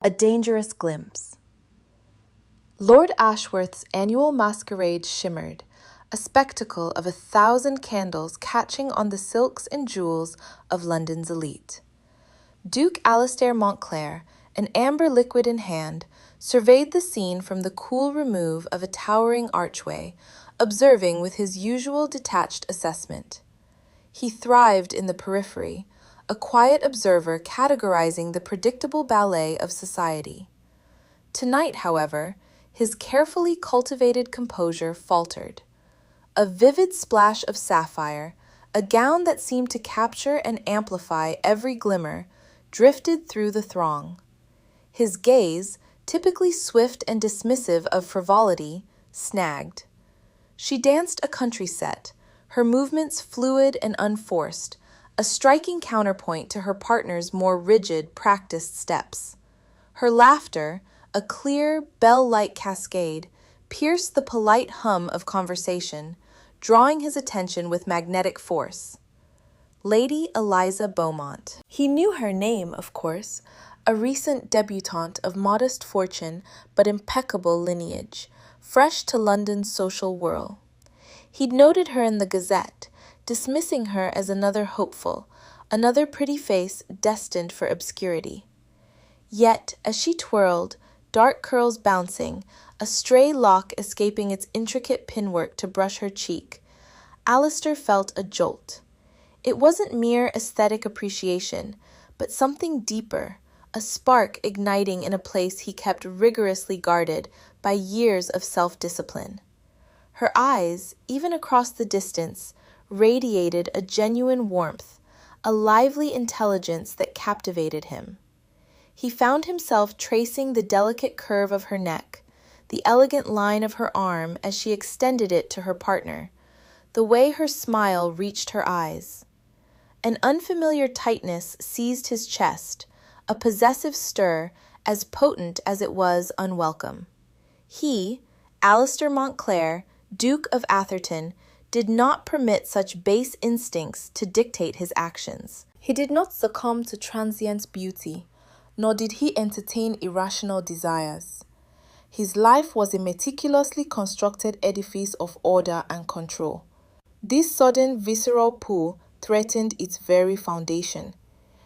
A dangerous glimpse. Lord Ashworth's annual masquerade shimmered, a spectacle of 1,000 candles catching on the silks and jewels of London's elite. Duke Alastair Montclair, an amber liquid in hand, surveyed the scene from the cool remove of a towering archway, observing with his usual detached assessment. He thrived in the periphery, a quiet observer categorizing the predictable ballet of society. Tonight, however, his carefully cultivated composure faltered. A vivid splash of sapphire, a gown that seemed to capture and amplify every glimmer, drifted through the throng. His gaze, typically swift and dismissive of frivolity, snagged. She danced a country set, her movements fluid and unforced, a striking counterpoint to her partner's more rigid, practiced steps. Her laughter, a clear, bell-like cascade, pierced the polite hum of conversation, drawing his attention with magnetic force. Lady Eliza Beaumont. He knew her name, of course, a recent debutante of modest fortune but impeccable lineage, fresh to London's social whirl. He'd noted her in the Gazette, dismissing her as another hopeful, another pretty face destined for obscurity. Yet, as she twirled, dark curls bouncing, a stray lock escaping its intricate pinwork to brush her cheek, Alistair felt a jolt. It wasn't mere aesthetic appreciation, but something deeper, a spark igniting in a place he kept rigorously guarded by years of self-discipline. Her eyes, even across the distance, radiated a genuine warmth, a lively intelligence that captivated him. He found himself tracing the delicate curve of her neck, the elegant line of her arm as she extended it to her partner, the way her smile reached her eyes. An unfamiliar tightness seized his chest, a possessive stir as potent as it was unwelcome. He, Alastair Montclair, Duke of Atherton, did not permit such base instincts to dictate his actions. He did not succumb to transient beauty, nor did he entertain irrational desires. His life was a meticulously constructed edifice of order and control. This sudden visceral pull threatened its very foundation.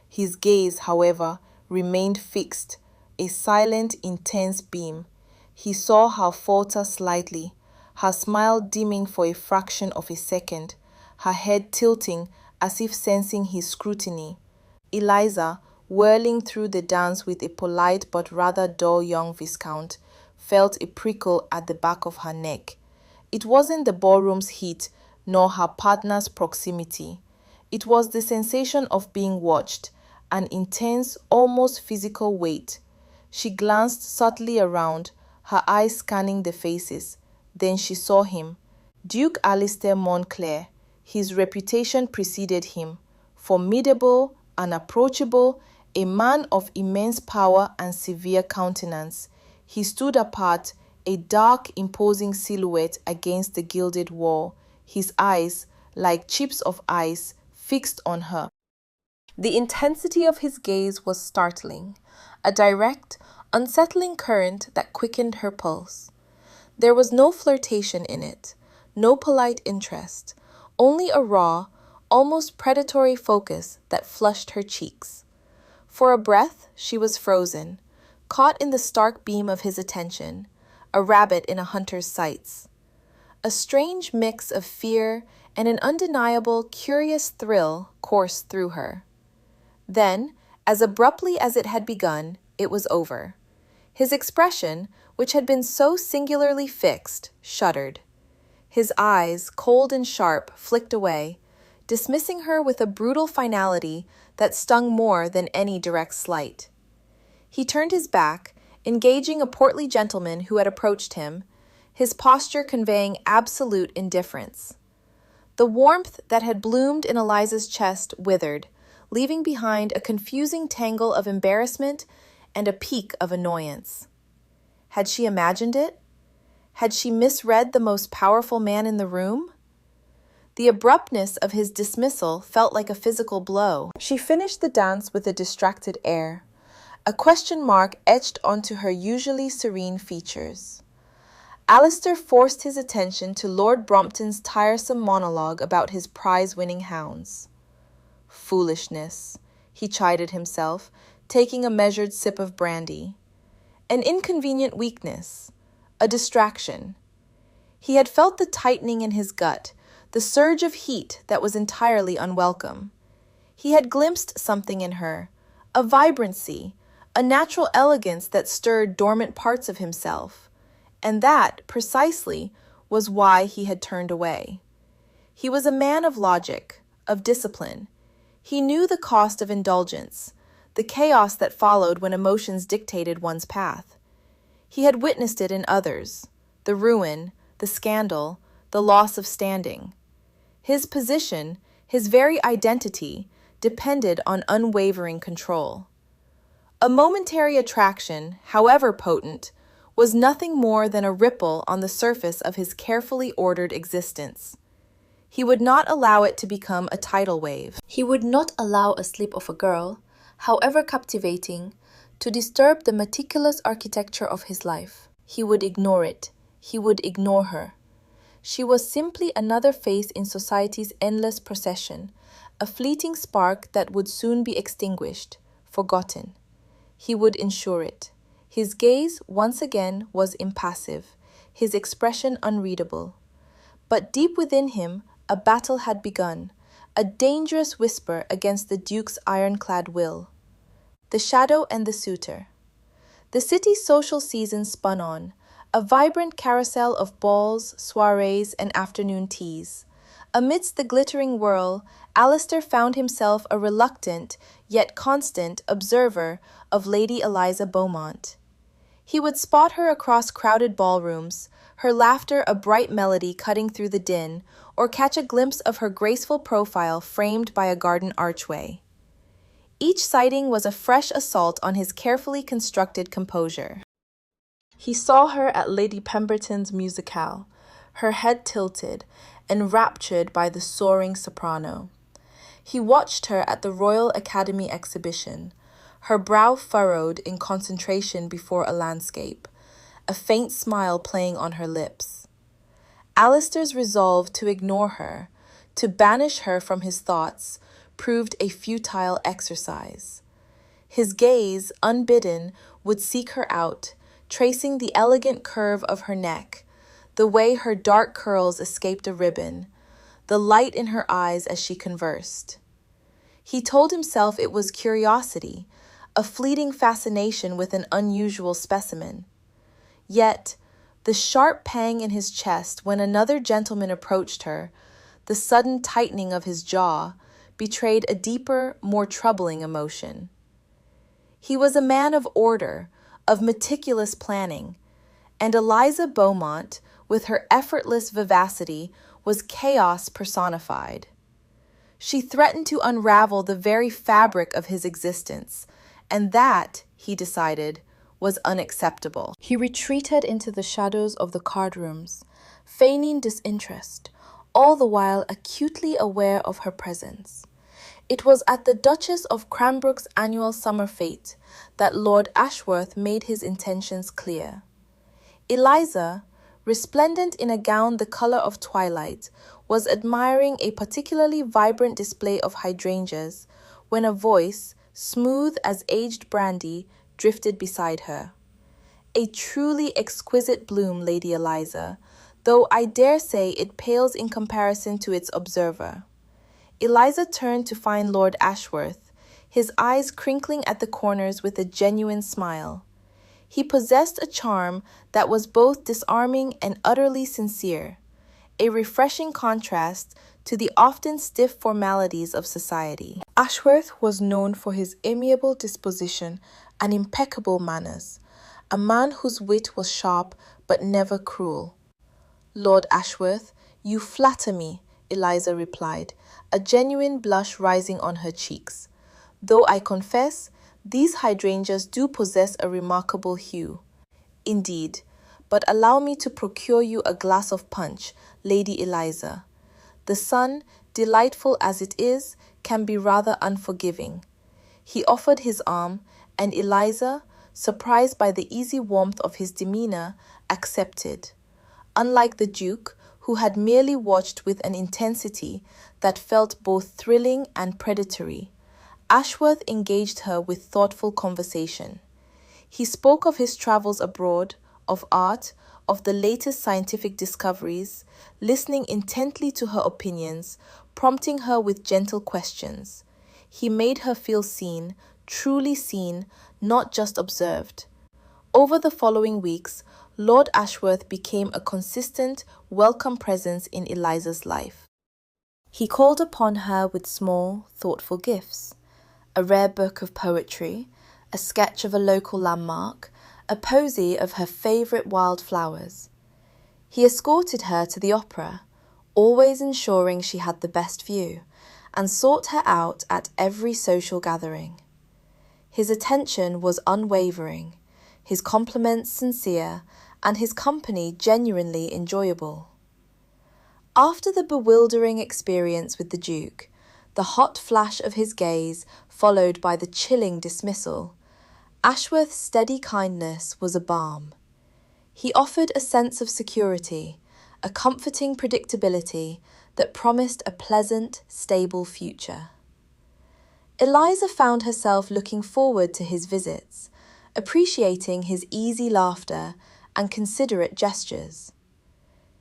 His gaze, however, remained fixed, a silent, intense beam. He saw her falter slightly, her smile dimming for a fraction of a second, her head tilting as if sensing his scrutiny. Eliza, whirling through the dance with a polite but rather dull young viscount, felt a prickle at the back of her neck. It wasn't the ballroom's heat, nor her partner's proximity. It was the sensation of being watched, an intense, almost physical weight. She glanced subtly around, her eyes scanning the faces. Then she saw him, Duke Alastair Montclair. His reputation preceded him. Formidable, unapproachable, a man of immense power and severe countenance. He stood apart, a dark, imposing silhouette against the gilded wall, his eyes, like chips of ice, fixed on her. The intensity of his gaze was startling, a direct, unsettling current that quickened her pulse. There was no flirtation in it, no polite interest, only a raw, almost predatory focus that flushed her cheeks. For a breath, she was frozen, caught in the stark beam of his attention, a rabbit in a hunter's sights. A strange mix of fear and an undeniable, curious thrill coursed through her. Then, as abruptly as it had begun, it was over. His expression, which had been so singularly fixed, shuddered. His eyes, cold and sharp, flicked away, dismissing her with a brutal finality that stung more than any direct slight. He turned his back, engaging a portly gentleman who had approached him, his posture conveying absolute indifference. The warmth that had bloomed in Eliza's chest withered, leaving behind a confusing tangle of embarrassment and a peak of annoyance. Had she imagined it? Had she misread the most powerful man in the room? The abruptness of his dismissal felt like a physical blow. She finished the dance with a distracted air, a question mark etched onto her usually serene features. Alistair forced his attention to Lord Brompton's tiresome monologue about his prize-winning hounds. Foolishness, he chided himself, taking a measured sip of brandy. An inconvenient weakness, a distraction. He had felt the tightening in his gut, the surge of heat that was entirely unwelcome. He had glimpsed something in her, a vibrancy, a natural elegance that stirred dormant parts of himself. And that, precisely, was why he had turned away. He was a man of logic, of discipline. He knew the cost of indulgence, the chaos that followed when emotions dictated one's path. He had witnessed it in others, the ruin, the scandal, the loss of standing. His position, his very identity, depended on unwavering control. A momentary attraction, however potent, was nothing more than a ripple on the surface of his carefully ordered existence. He would not allow it to become a tidal wave. He would not allow a slip of a girl, however captivating, to disturb the meticulous architecture of his life. He would ignore it. He would ignore her. She was simply another face in society's endless procession, a fleeting spark that would soon be extinguished, forgotten. He would ensure it. His gaze, once again, was impassive, his expression unreadable. But deep within him, a battle had begun, a dangerous whisper against the Duke's ironclad will. The shadow and the suitor. The city's social season spun on, a vibrant carousel of balls, soirees, and afternoon teas. Amidst the glittering whirl, Alistair found himself a reluctant, yet constant, observer of Lady Eliza Beaumont. He would spot her across crowded ballrooms, her laughter a bright melody cutting through the din, or catch a glimpse of her graceful profile framed by a garden archway. Each sighting was a fresh assault on his carefully constructed composure. He saw her at Lady Pemberton's musicale, her head tilted, enraptured by the soaring soprano. He watched her at the Royal Academy exhibition, her brow furrowed in concentration before a landscape, a faint smile playing on her lips. Alistair's resolve to ignore her, to banish her from his thoughts, proved a futile exercise. His gaze, unbidden, would seek her out, tracing the elegant curve of her neck, the way her dark curls escaped a ribbon, the light in her eyes as she conversed. He told himself it was curiosity, a fleeting fascination with an unusual specimen. Yet, the sharp pang in his chest when another gentleman approached her, the sudden tightening of his jaw, betrayed a deeper, more troubling emotion. He was a man of order, of meticulous planning, and Eliza Beaumont, with her effortless vivacity, was chaos personified. She threatened to unravel the very fabric of his existence, and that, he decided, was unacceptable. He retreated into the shadows of the card rooms, feigning disinterest, all the while acutely aware of her presence. It was at the Duchess of Cranbrook's annual summer fete that Lord Ashworth made his intentions clear. Eliza, resplendent in a gown the color of twilight, was admiring a particularly vibrant display of hydrangeas when a voice, smooth as aged brandy, drifted beside her. A truly exquisite bloom, Lady Eliza, though I dare say it pales in comparison to its observer. Eliza turned to find Lord Ashworth, his eyes crinkling at the corners with a genuine smile. He possessed a charm that was both disarming and utterly sincere, a refreshing contrast to the often stiff formalities of society. Ashworth was known for his amiable disposition and impeccable manners, a man whose wit was sharp but never cruel. "Lord Ashworth, you flatter me," Eliza replied, a genuine blush rising on her cheeks. "Though I confess, these hydrangeas do possess a remarkable hue." "Indeed, but allow me to procure you a glass of punch, Lady Eliza. The sun, delightful as it is, can be rather unforgiving." He offered his arm, and Eliza, surprised by the easy warmth of his demeanor, accepted. Unlike the Duke, who had merely watched with an intensity that felt both thrilling and predatory, Ashworth engaged her with thoughtful conversation. He spoke of his travels abroad, of art, of the latest scientific discoveries, listening intently to her opinions, prompting her with gentle questions. He made her feel seen, truly seen, not just observed. Over the following weeks, Lord Ashworth became a consistent, welcome presence in Eliza's life. He called upon her with small, thoughtful gifts: a rare book of poetry, a sketch of a local landmark, a posy of her favourite wildflowers. He escorted her to the opera, always ensuring she had the best view, and sought her out at every social gathering. His attention was unwavering, his compliments sincere, and his company genuinely enjoyable. After the bewildering experience with the Duke, the hot flash of his gaze followed by the chilling dismissal, Ashworth's steady kindness was a balm. He offered a sense of security, a comforting predictability that promised a pleasant, stable future. Eliza found herself looking forward to his visits, appreciating his easy laughter and considerate gestures.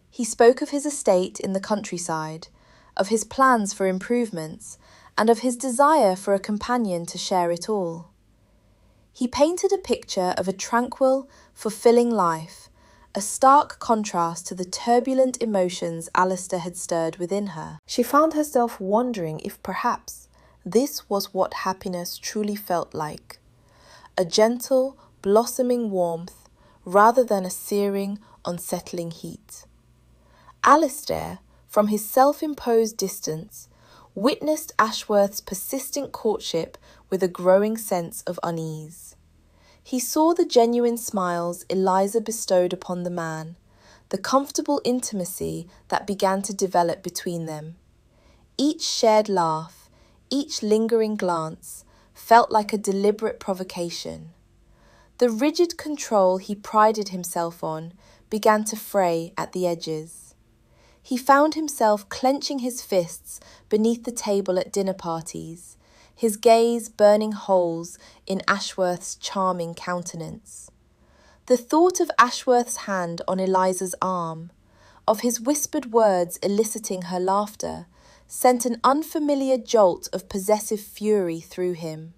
He spoke of his estate in the countryside, of his plans for improvements, and of his desire for a companion to share it all. He painted a picture of a tranquil, fulfilling life, a stark contrast to the turbulent emotions Alistair had stirred within her. She found herself wondering if perhaps this was what happiness truly felt like: a gentle, blossoming warmth rather than a searing, unsettling heat. Alistair, from his self-imposed distance, witnessed Ashworth's persistent courtship with a growing sense of unease. He saw the genuine smiles Eliza bestowed upon the man, the comfortable intimacy that began to develop between them. Each shared laugh, each lingering glance, felt like a deliberate provocation. The rigid control he prided himself on began to fray at the edges. He found himself clenching his fists beneath the table at dinner parties, his gaze burning holes in Ashworth's charming countenance. The thought of Ashworth's hand on Eliza's arm, of his whispered words eliciting her laughter, sent an unfamiliar jolt of possessive fury through him.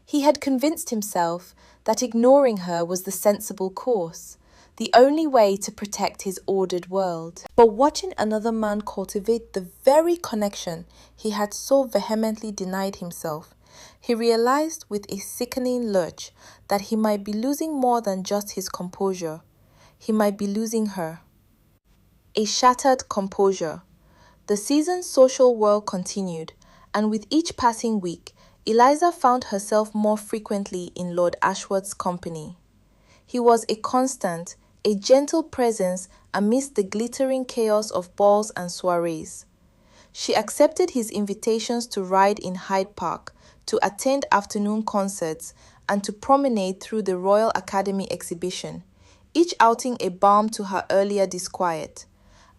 He had convinced himself that ignoring her was the sensible course, the only way to protect his ordered world. But watching another man cultivate the very connection he had so vehemently denied himself, he realized with a sickening lurch that he might be losing more than just his composure. He might be losing her. A shattered composure. The season's social whirl continued, and with each passing week, Eliza found herself more frequently in Lord Ashworth's company. He was a constant, a gentle presence amidst the glittering chaos of balls and soirees. She accepted his invitations to ride in Hyde Park, to attend afternoon concerts, and to promenade through the Royal Academy exhibition, each outing a balm to her earlier disquiet.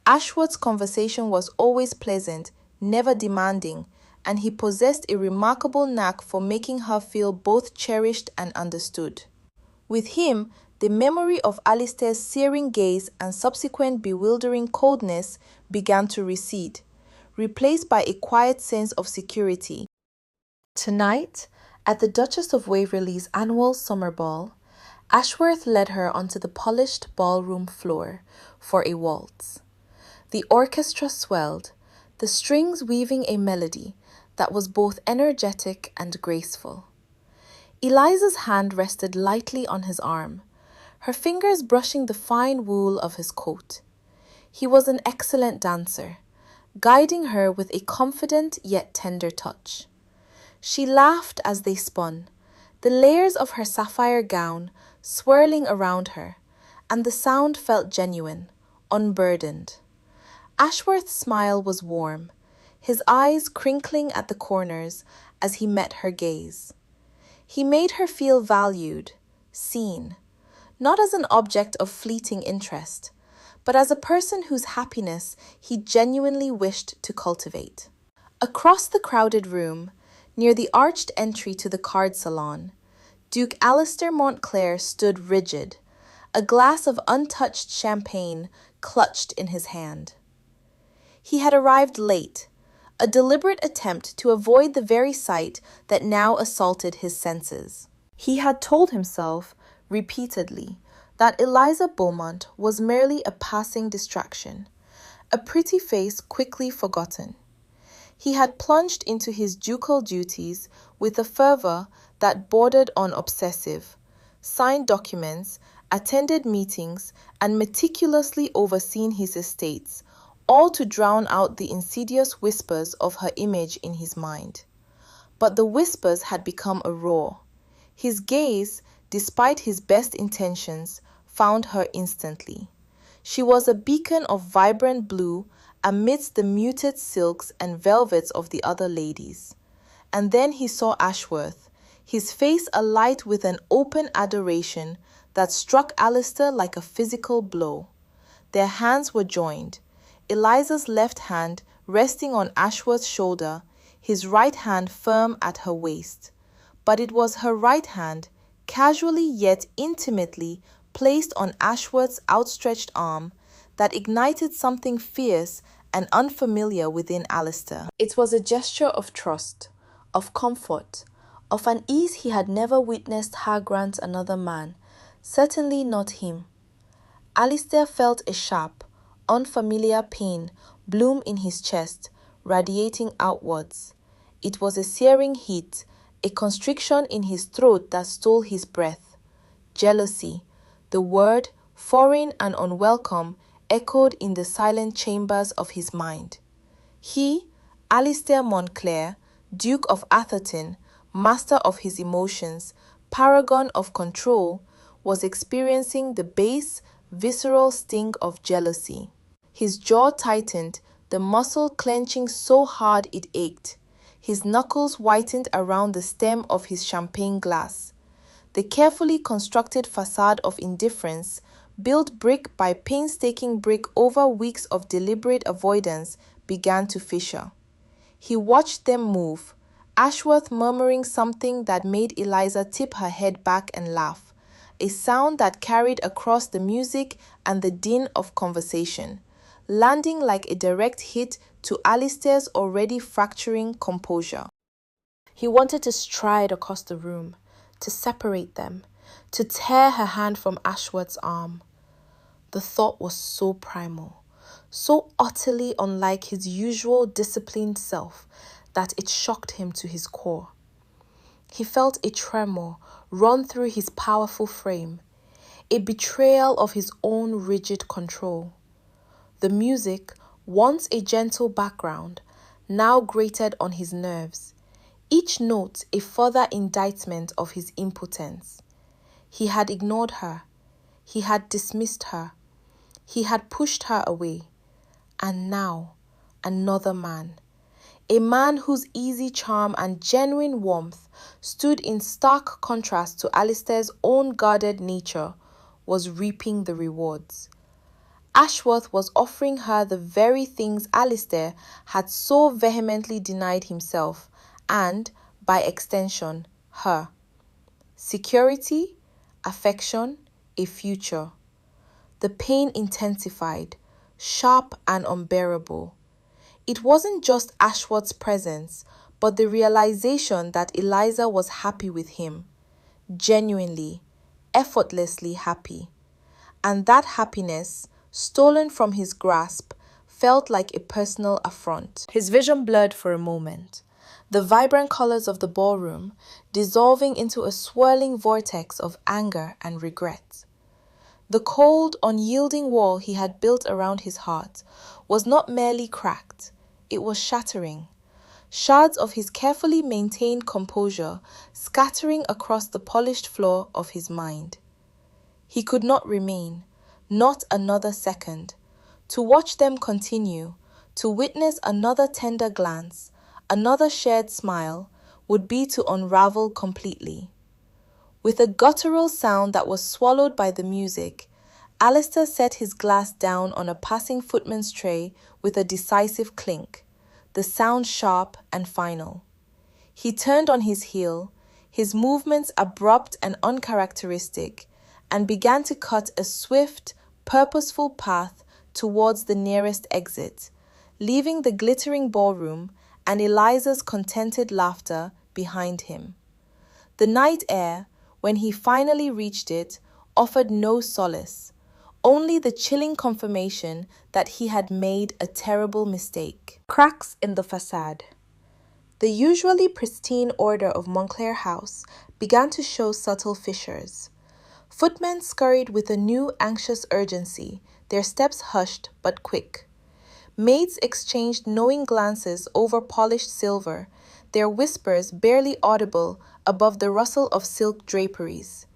Ashworth's conversation was always pleasant, never demanding, and he possessed a remarkable knack for making her feel both cherished and understood. With him, the memory of Alistair's searing gaze and subsequent bewildering coldness began to recede, replaced by a quiet sense of security. Tonight, at the Duchess of Waverley's annual summer ball, Ashworth led her onto the polished ballroom floor for a waltz. The orchestra swelled, the strings weaving a melody that was both energetic and graceful. Eliza's hand rested lightly on his arm, her fingers brushing the fine wool of his coat. He was an excellent dancer, guiding her with a confident yet tender touch. She laughed as they spun, the layers of her sapphire gown swirling around her, and the sound felt genuine, unburdened. Ashworth's smile was warm, his eyes crinkling at the corners as he met her gaze. He made her feel valued, seen, not as an object of fleeting interest, but as a person whose happiness he genuinely wished to cultivate. Across the crowded room, near the arched entry to the card salon, Duke Alistair Montclair stood rigid, a glass of untouched champagne clutched in his hand. He had arrived late, a deliberate attempt to avoid the very sight that now assaulted his senses. He had told himself, repeatedly, that Eliza Beaumont was merely a passing distraction, a pretty face quickly forgotten. He had plunged into his ducal duties with a fervor that bordered on obsessive, signed documents, attended meetings, and meticulously overseen his estates, all to drown out the insidious whispers of her image in his mind. But the whispers had become a roar. His gaze, despite his best intentions, found her instantly. She was a beacon of vibrant blue amidst the muted silks and velvets of the other ladies. And then he saw Ashworth, his face alight with an open adoration that struck Alistair like a physical blow. Their hands were joined, Eliza's left hand resting on Ashworth's shoulder, his right hand firm at her waist. But it was her right hand, casually yet intimately placed on Ashworth's outstretched arm, that ignited something fierce and unfamiliar within Alistair. It was a gesture of trust, of comfort, of an ease he had never witnessed her grant another man, certainly not him. Alistair felt a sharp, unfamiliar pain bloom in his chest, radiating outwards. It was a searing heat, a constriction in his throat that stole his breath. Jealousy, the word, foreign and unwelcome, echoed in the silent chambers of his mind. He, Alistair Montclair, Duke of Atherton, master of his emotions, paragon of control, was experiencing the base, visceral sting of jealousy. His jaw tightened, the muscle clenching so hard it ached. His knuckles whitened around the stem of his champagne glass. The carefully constructed facade of indifference, built brick by painstaking brick over weeks of deliberate avoidance, began to fissure. He watched them move, Ashworth murmuring something that made Eliza tip her head back and laugh, a sound that carried across the music and the din of conversation, landing like a direct hit to Alistair's already fracturing composure. He wanted to stride across the room, to separate them, to tear her hand from Ashworth's arm. The thought was so primal, so utterly unlike his usual disciplined self, that it shocked him to his core. He felt a tremor run through his powerful frame, a betrayal of his own rigid control. The music, once a gentle background, now grated on his nerves, each note a further indictment of his impotence. He had ignored her. He had dismissed her. He had pushed her away. And now, another man. A man whose easy charm and genuine warmth stood in stark contrast to Alistair's own guarded nature, was reaping the rewards. Ashworth was offering her the very things Alistair had so vehemently denied himself, and, by extension, her. Security, affection, a future. The pain intensified, sharp and unbearable. It wasn't just Ashworth's presence, but the realization that Eliza was happy with him. Genuinely, effortlessly happy. And that happiness, stolen from his grasp, felt like a personal affront. His vision blurred for a moment, the vibrant colors of the ballroom dissolving into a swirling vortex of anger and regret. The cold, unyielding wall he had built around his heart was not merely cracked, it was shattering. Shards of his carefully maintained composure scattering across the polished floor of his mind. He could not remain, not another second. To watch them continue, to witness another tender glance, another shared smile, would be to unravel completely. With a guttural sound that was swallowed by the music, Alistair set his glass down on a passing footman's tray with a decisive clink, the sound sharp and final. He turned on his heel, his movements abrupt and uncharacteristic, and began to cut a swift, purposeful path towards the nearest exit, leaving the glittering ballroom and Eliza's contented laughter behind him. The night air, when he finally reached it, offered no solace, only the chilling confirmation that he had made a terrible mistake. Cracks in the facade. The usually pristine order of Montclair House began to show subtle fissures. Footmen scurried with a new anxious urgency, their steps hushed but quick. Maids exchanged knowing glances over polished silver, their whispers barely audible above the rustle of silk draperies.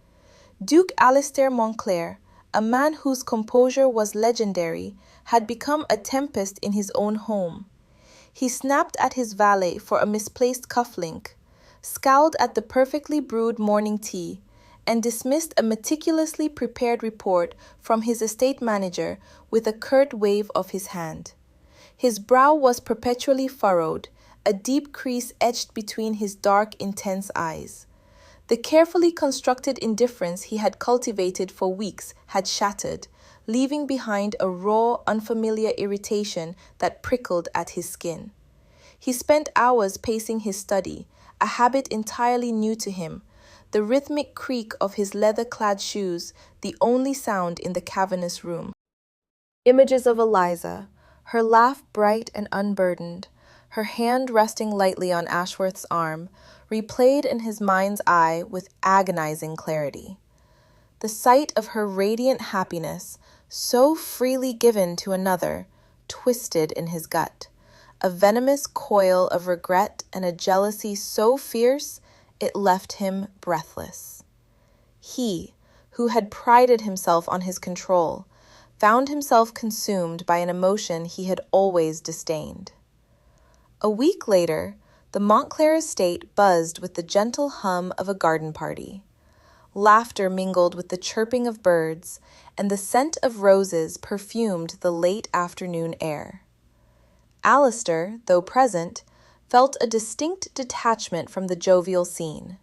Duke Alistair Montclair, a man whose composure was legendary, had become a tempest in his own home. He snapped at his valet for a misplaced cufflink, scowled at the perfectly brewed morning tea, and dismissed a meticulously prepared report from his estate manager with a curt wave of his hand. His brow was perpetually furrowed, a deep crease etched between his dark, intense eyes. The carefully constructed indifference he had cultivated for weeks had shattered, leaving behind a raw, unfamiliar irritation that prickled at his skin. He spent hours pacing his study, a habit entirely new to him, the rhythmic creak of his leather-clad shoes the only sound in the cavernous room. Images of Eliza, her laugh bright and unburdened, her hand resting lightly on Ashworth's arm, replayed in his mind's eye with agonizing clarity. The sight of her radiant happiness, so freely given to another, twisted in his gut, a venomous coil of regret and a jealousy so fierce it left him breathless. He, who had prided himself on his control, found himself consumed by an emotion he had always disdained. A week later, the Montclair estate buzzed with the gentle hum of a garden party. Laughter mingled with the chirping of birds, and the scent of roses perfumed the late afternoon air. Alistair, though present, felt a distinct detachment from the jovial scene.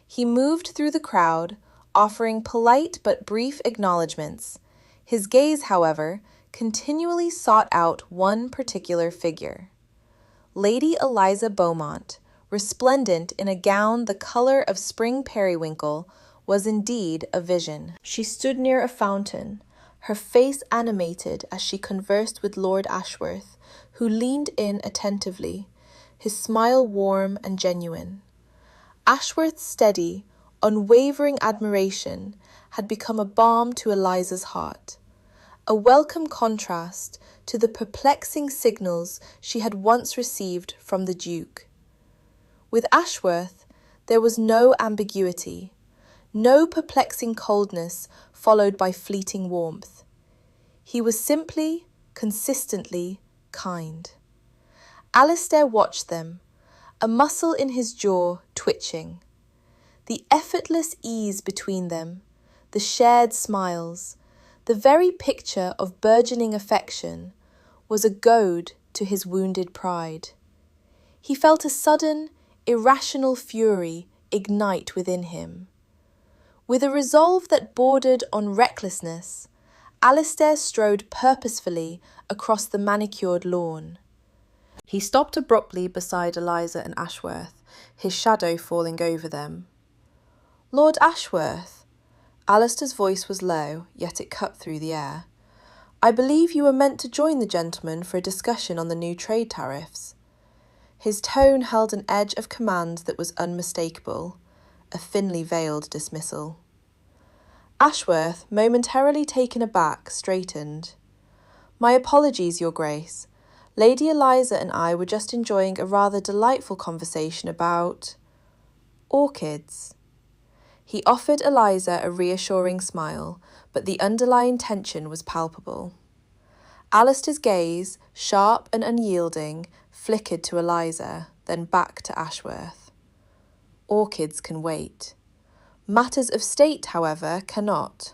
He moved through the crowd, offering polite but brief acknowledgments. His gaze, however, continually sought out one particular figure. Lady Eliza Beaumont, resplendent in a gown the color of spring periwinkle, was indeed a vision. She stood near a fountain, her face animated as she conversed with Lord Ashworth, who leaned in attentively, his smile warm and genuine. Ashworth's steady, unwavering admiration had become a balm to Eliza's heart, a welcome contrast to the perplexing signals she had once received from the Duke. With Ashworth, there was no ambiguity, no perplexing coldness followed by fleeting warmth. He was simply, consistently kind. Alistair watched them, a muscle in his jaw twitching. The effortless ease between them, the shared smiles, the very picture of burgeoning affection, was a goad to his wounded pride. He felt a sudden, irrational fury ignite within him. With a resolve that bordered on recklessness, Alistair strode purposefully across the manicured lawn. He stopped abruptly beside Eliza and Ashworth, his shadow falling over them. "Lord Ashworth," Alistair's voice was low, yet it cut through the air. "I believe you were meant to join the gentlemen for a discussion on the new trade tariffs." His tone held an edge of command that was unmistakable, a thinly veiled dismissal. Ashworth, momentarily taken aback, straightened. "My apologies, Your Grace. Lady Eliza and I were just enjoying a rather delightful conversation about orchids." He offered Eliza a reassuring smile, but the underlying tension was palpable. Alistair's gaze, sharp and unyielding, flickered to Eliza, then back to Ashworth. "Orchids can wait. Matters of state, however, cannot.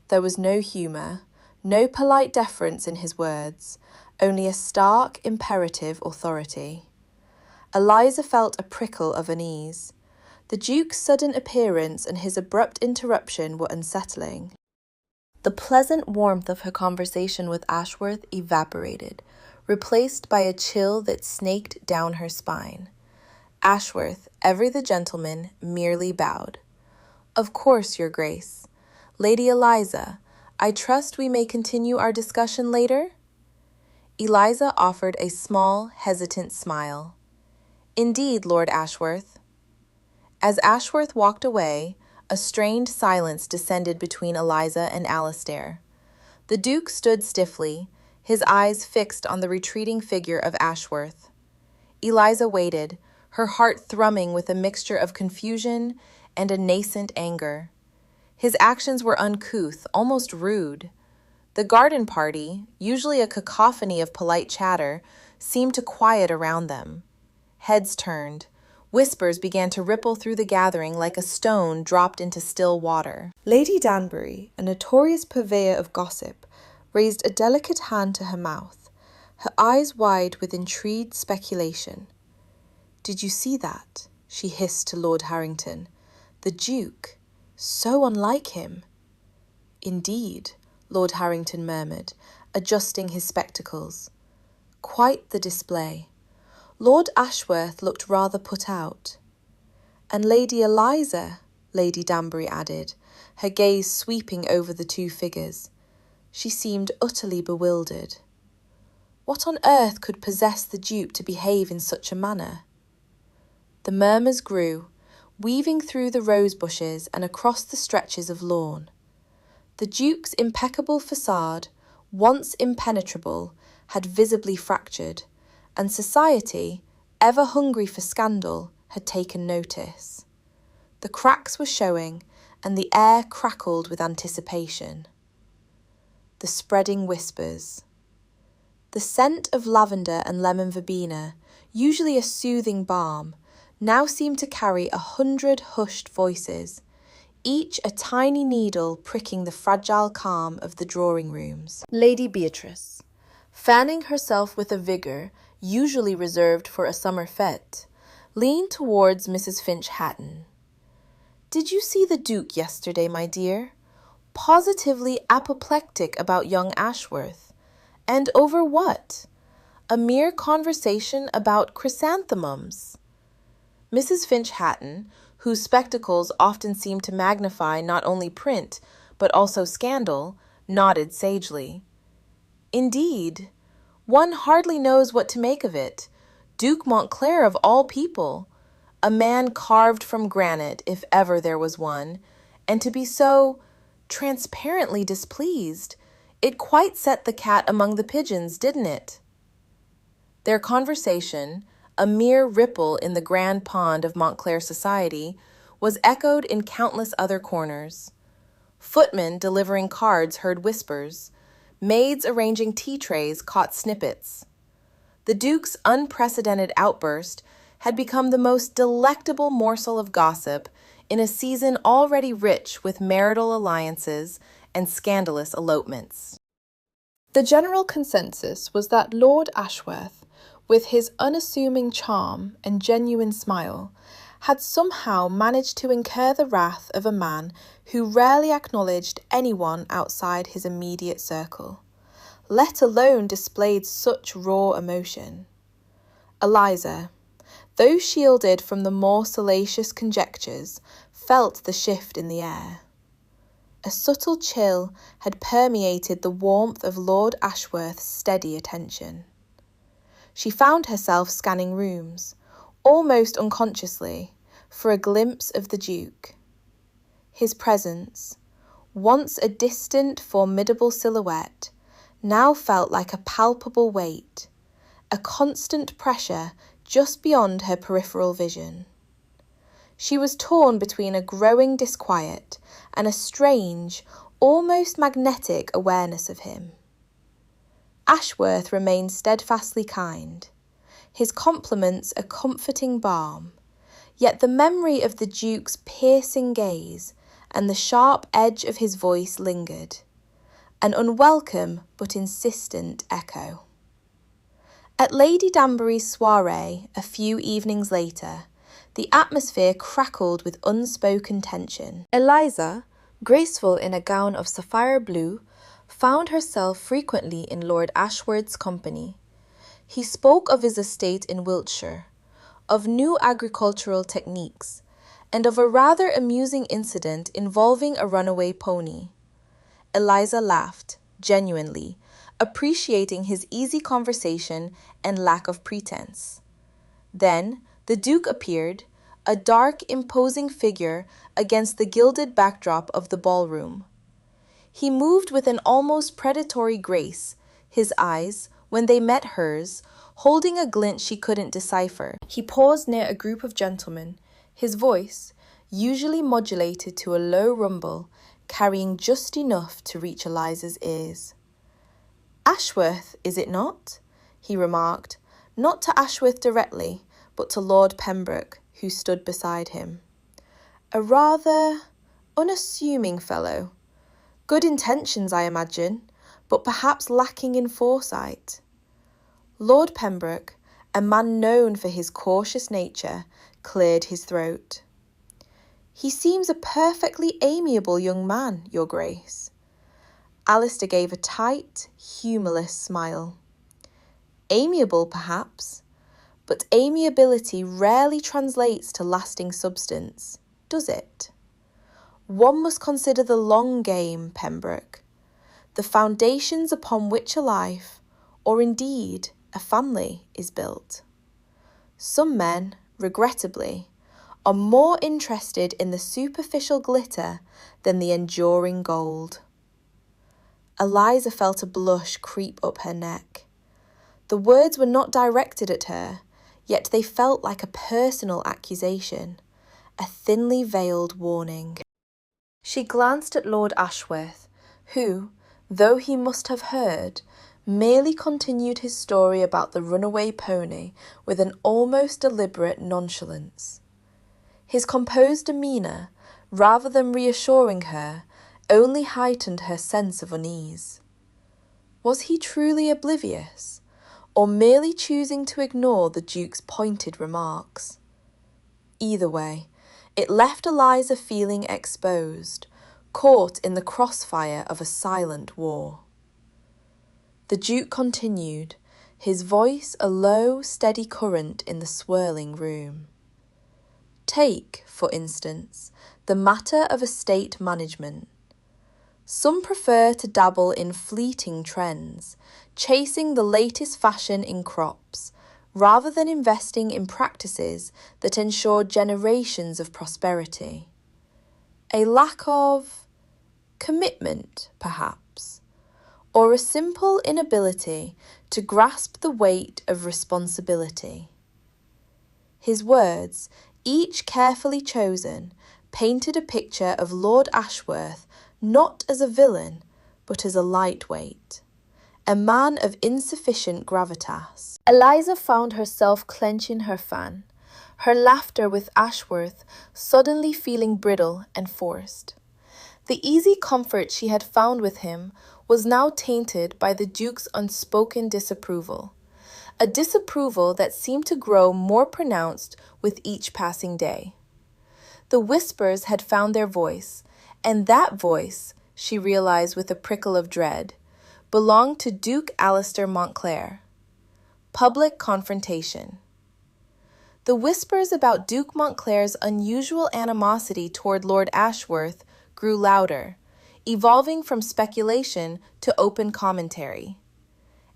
There was no humour, no polite deference in his words, only a stark, imperative authority. Eliza felt a prickle of unease. The Duke's sudden appearance and his abrupt interruption were unsettling. The pleasant warmth of her conversation with Ashworth evaporated, replaced by a chill that snaked down her spine. Ashworth, ever the gentleman, merely bowed. "Of course, Your Grace. Lady Eliza, I trust we may continue our discussion later?" Eliza offered a small, hesitant smile. "Indeed, Lord Ashworth." As Ashworth walked away, a strained silence descended between Eliza and Alastair. The Duke stood stiffly, his eyes fixed on the retreating figure of Ashworth. Eliza waited, her heart thrumming with a mixture of confusion and a nascent anger. His actions were uncouth, almost rude. The garden party, usually a cacophony of polite chatter, seemed to quiet around them. Heads turned. Whispers began to ripple through the gathering like a stone dropped into still water. Lady Danbury, a notorious purveyor of gossip, raised a delicate hand to her mouth, her eyes wide with intrigued speculation. "Did you see that?" she hissed to Lord Harrington. "The Duke. So unlike him." "Indeed," Lord Harrington murmured, adjusting his spectacles. "Quite the display." Lord Ashworth looked rather put out. "And Lady Eliza," Lady Danbury added, her gaze sweeping over the two figures. She seemed utterly bewildered. What on earth could possess the Duke to behave in such a manner? The murmurs grew, weaving through the rose bushes and across the stretches of lawn. The Duke's impeccable facade, once impenetrable, had visibly fractured, and society, ever hungry for scandal, had taken notice. The cracks were showing, and the air crackled with anticipation. The spreading whispers. The scent of lavender and lemon verbena, usually a soothing balm, now seemed to carry 100 hushed voices, each a tiny needle pricking the fragile calm of the drawing rooms. Lady Beatrice, fanning herself with a vigour usually reserved for a summer fete, leaned towards Mrs. Finch Hatton. "Did you see the Duke yesterday, my dear? Positively apoplectic about young Ashworth. And over what? A mere conversation about chrysanthemums." Mrs. Finch Hatton, whose spectacles often seemed to magnify not only print, but also scandal, nodded sagely. "Indeed, one hardly knows what to make of it. Duke Montclair of all people, a man carved from granite if ever there was one, and to be so transparently displeased. It quite set the cat among the pigeons, didn't it?" Their conversation, a mere ripple in the grand pond of Montclair society, was echoed in countless other corners. Footmen delivering cards heard whispers. Maids arranging tea trays caught snippets. The Duke's unprecedented outburst had become the most delectable morsel of gossip in a season already rich with marital alliances and scandalous elopements. The general consensus was that Lord Ashworth, with his unassuming charm and genuine smile, had somehow managed to incur the wrath of a man who rarely acknowledged anyone outside his immediate circle, let alone displayed such raw emotion. Eliza, though shielded from the more salacious conjectures, felt the shift in the air. A subtle chill had permeated the warmth of Lord Ashworth's steady attention. She found herself scanning rooms, almost unconsciously, for a glimpse of the Duke. His presence, once a distant, formidable silhouette, now felt like a palpable weight, a constant pressure just beyond her peripheral vision. She was torn between a growing disquiet and a strange, almost magnetic awareness of him. Ashworth remained steadfastly kind, his compliments a comforting balm, Yet the memory of the Duke's piercing gaze and the sharp edge of his voice lingered, an unwelcome but insistent echo. At Lady Danbury's soiree a few evenings later, the atmosphere crackled with unspoken tension. Eliza, graceful in a gown of sapphire blue, found herself frequently in Lord Ashworth's company. He spoke of his estate in Wiltshire, of new agricultural techniques, and of a rather amusing incident involving a runaway pony. Eliza laughed, genuinely, appreciating his easy conversation and lack of pretense. Then the Duke appeared, a dark, imposing figure against the gilded backdrop of the ballroom. He moved with an almost predatory grace, his eyes, when they met hers, holding a glint she couldn't decipher. He paused near a group of gentlemen, his voice, usually modulated to a low rumble, carrying just enough to reach Eliza's ears. "Ashworth, is it not?" he remarked, not to Ashworth directly, but to Lord Pembroke, who stood beside him. "A rather unassuming fellow. Good intentions, I imagine, but perhaps lacking in foresight." Lord Pembroke, a man known for his cautious nature, cleared his throat. "He seems a perfectly amiable young man, Your Grace." Alistair gave a tight, humourless smile. "Amiable, perhaps, but amiability rarely translates to lasting substance, does it? One must consider the long game, Pembroke, the foundations upon which a life, or indeed a family, is built. Some men, regrettably, are more interested in the superficial glitter than the enduring gold." Eliza felt a blush creep up her neck. The words were not directed at her, yet they felt like a personal accusation, a thinly veiled warning. She glanced at Lord Ashworth, who, though he must have heard, merely continued his story about the runaway pony with an almost deliberate nonchalance. His composed demeanour, rather than reassuring her, only heightened her sense of unease. Was he truly oblivious, or merely choosing to ignore the Duke's pointed remarks? Either way, it left Eliza feeling exposed, caught in the crossfire of a silent war. The Duke continued, his voice a low, steady current in the swirling room. "Take, for instance, the matter of estate management. Some prefer to dabble in fleeting trends, chasing the latest fashion in crops, rather than investing in practices that ensure generations of prosperity. A lack of commitment, perhaps, or a simple inability to grasp the weight of responsibility." His words, each carefully chosen, painted a picture of Lord Ashworth not as a villain, but as a lightweight, a man of insufficient gravitas. Eliza found herself clenching her fan, her laughter with Ashworth suddenly feeling brittle and forced. The easy comfort she had found with him was now tainted by the Duke's unspoken disapproval, a disapproval that seemed to grow more pronounced with each passing day. The whispers had found their voice, and that voice, she realized with a prickle of dread, belonged to Duke Alistair Montclair. Public confrontation. The whispers about Duke Montclair's unusual animosity toward Lord Ashworth grew louder, evolving from speculation to open commentary.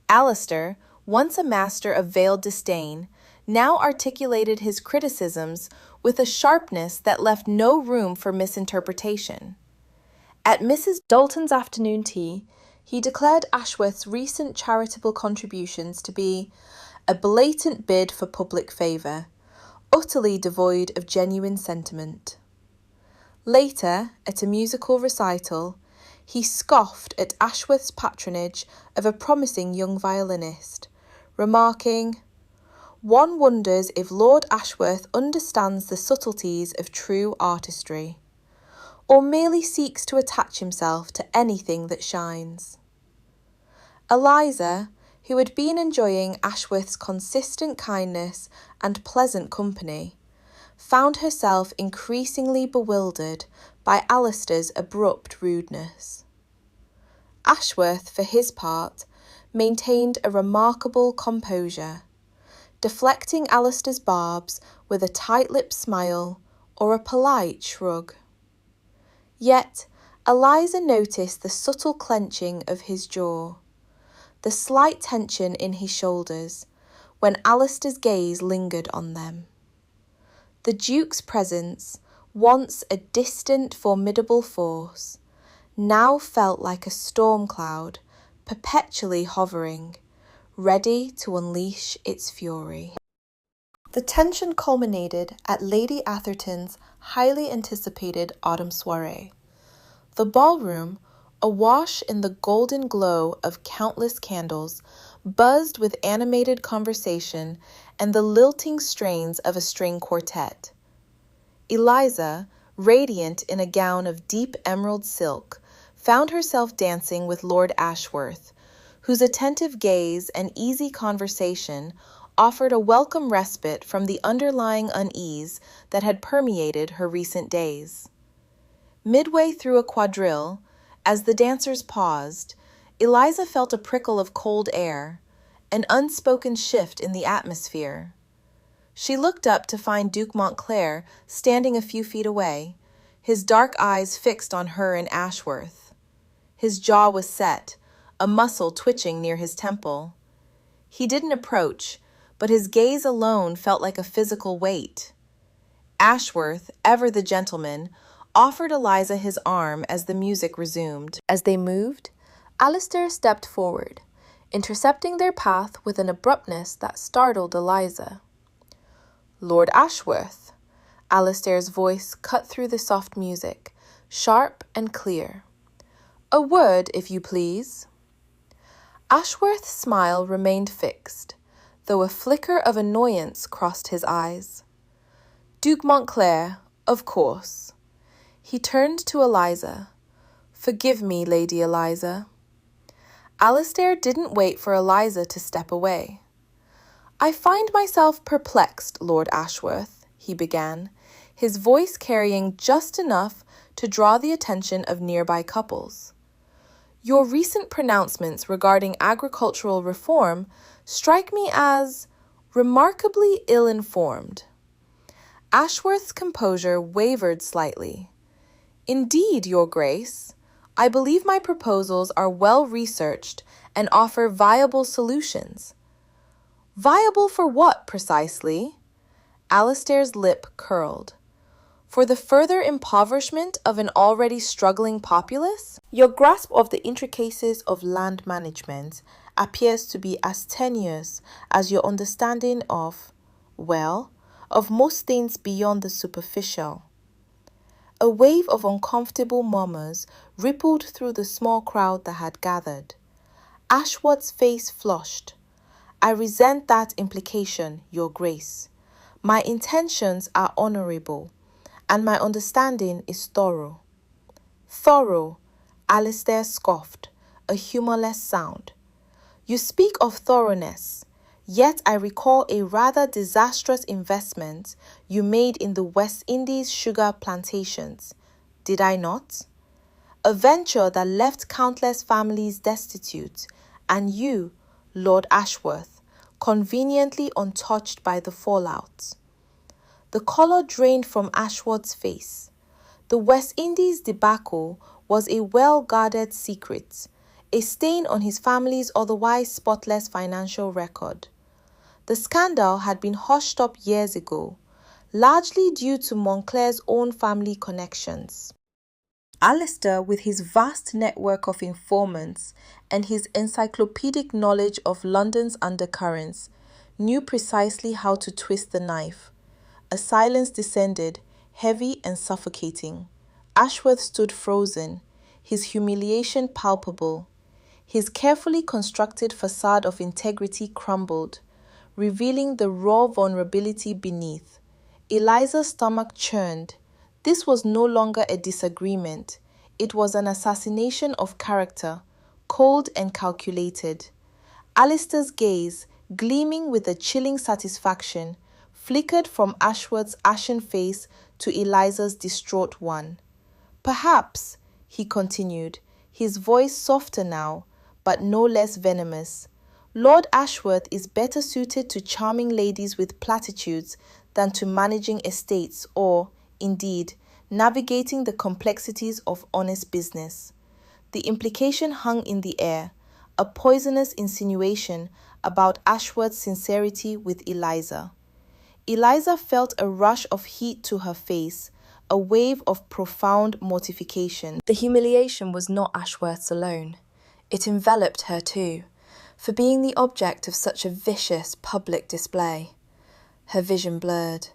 Alistair, once a master of veiled disdain, now articulated his criticisms with a sharpness that left no room for misinterpretation. At Mrs. Dalton's afternoon tea, he declared Ashworth's recent charitable contributions to be a blatant bid for public favour, utterly devoid of genuine sentiment. Later, at a musical recital, he scoffed at Ashworth's patronage of a promising young violinist, remarking, One wonders if Lord Ashworth understands the subtleties of true artistry, or merely seeks to attach himself to anything that shines. Eliza, who had been enjoying Ashworth's consistent kindness and pleasant company, found herself increasingly bewildered by Alistair's abrupt rudeness. Ashworth, for his part, maintained a remarkable composure, deflecting Alistair's barbs with a tight-lipped smile or a polite shrug. Yet Eliza noticed the subtle clenching of his jaw, the slight tension in his shoulders when Alistair's gaze lingered on them. The Duke's presence, once a distant, formidable force, now felt like a storm cloud, perpetually hovering, ready to unleash its fury. The tension culminated at Lady Atherton's highly anticipated autumn soiree. The ballroom, awash in the golden glow of countless candles, buzzed with animated conversation and the lilting strains of a string quartet. Eliza, radiant in a gown of deep emerald silk, found herself dancing with Lord Ashworth, whose attentive gaze and easy conversation offered a welcome respite from the underlying unease that had permeated her recent days. Midway through a quadrille, as the dancers paused, Eliza felt a prickle of cold air, an unspoken shift in the atmosphere. She looked up to find Duke Montclair standing a few feet away, his dark eyes fixed on her and Ashworth. His jaw was set, a muscle twitching near his temple. He didn't approach, but his gaze alone felt like a physical weight. Ashworth, ever the gentleman, offered Eliza his arm as the music resumed. As they moved, Alistair stepped forward, intercepting their path with an abruptness that startled Eliza. "Lord Ashworth," Alistair's voice cut through the soft music, sharp and clear. "A word, if you please." Ashworth's smile remained fixed, though a flicker of annoyance crossed his eyes. "Duke Montclair, of course." He turned to Eliza. "Forgive me, Lady Eliza." Alistair didn't wait for Eliza to step away. "I find myself perplexed, Lord Ashworth," he began, his voice carrying just enough to draw the attention of nearby couples. "Your recent pronouncements regarding agricultural reform strike me as remarkably ill-informed." Ashworth's composure wavered slightly. "Indeed, Your Grace, I believe my proposals are well researched and offer viable solutions." "Viable for what, precisely?" Alistair's lip curled. "For the further impoverishment of an already struggling populace? Your grasp of the intricacies of land management appears to be as tenuous as your understanding of, well, of most things beyond the superficial." A wave of uncomfortable murmurs rippled through the small crowd that had gathered. Ashworth's face flushed. "I resent that implication, Your Grace. My intentions are honorable, and my understanding is thorough." "Thorough," Alistair scoffed, a humorless sound. "You speak of thoroughness, yet I recall a rather disastrous investment you made in the West Indies sugar plantations, did I not? A venture that left countless families destitute, and you, Lord Ashworth, conveniently untouched by the fallout." The colour drained from Ashworth's face. The West Indies debacle was a well-guarded secret, a stain on his family's otherwise spotless financial record. The scandal had been hushed up years ago, largely due to Montclair's own family connections. Alistair, with his vast network of informants and his encyclopedic knowledge of London's undercurrents, knew precisely how to twist the knife. A silence descended, heavy and suffocating. Ashworth stood frozen, his humiliation palpable. His carefully constructed facade of integrity crumbled, revealing the raw vulnerability beneath. Eliza's stomach churned. This was no longer a disagreement. It was an assassination of character, cold and calculated. Alistair's gaze, gleaming with a chilling satisfaction, flickered from Ashworth's ashen face to Eliza's distraught one. Perhaps, he continued, his voice softer now, but no less venomous, Lord Ashworth is better suited to charming ladies with platitudes than to managing estates or, indeed, navigating the complexities of honest business. The implication hung in the air, a poisonous insinuation about Ashworth's sincerity with Eliza. Eliza felt a rush of heat to her face, a wave of profound mortification. The humiliation was not Ashworth's alone. It enveloped her too, for being the object of such a vicious public display. Her vision blurred,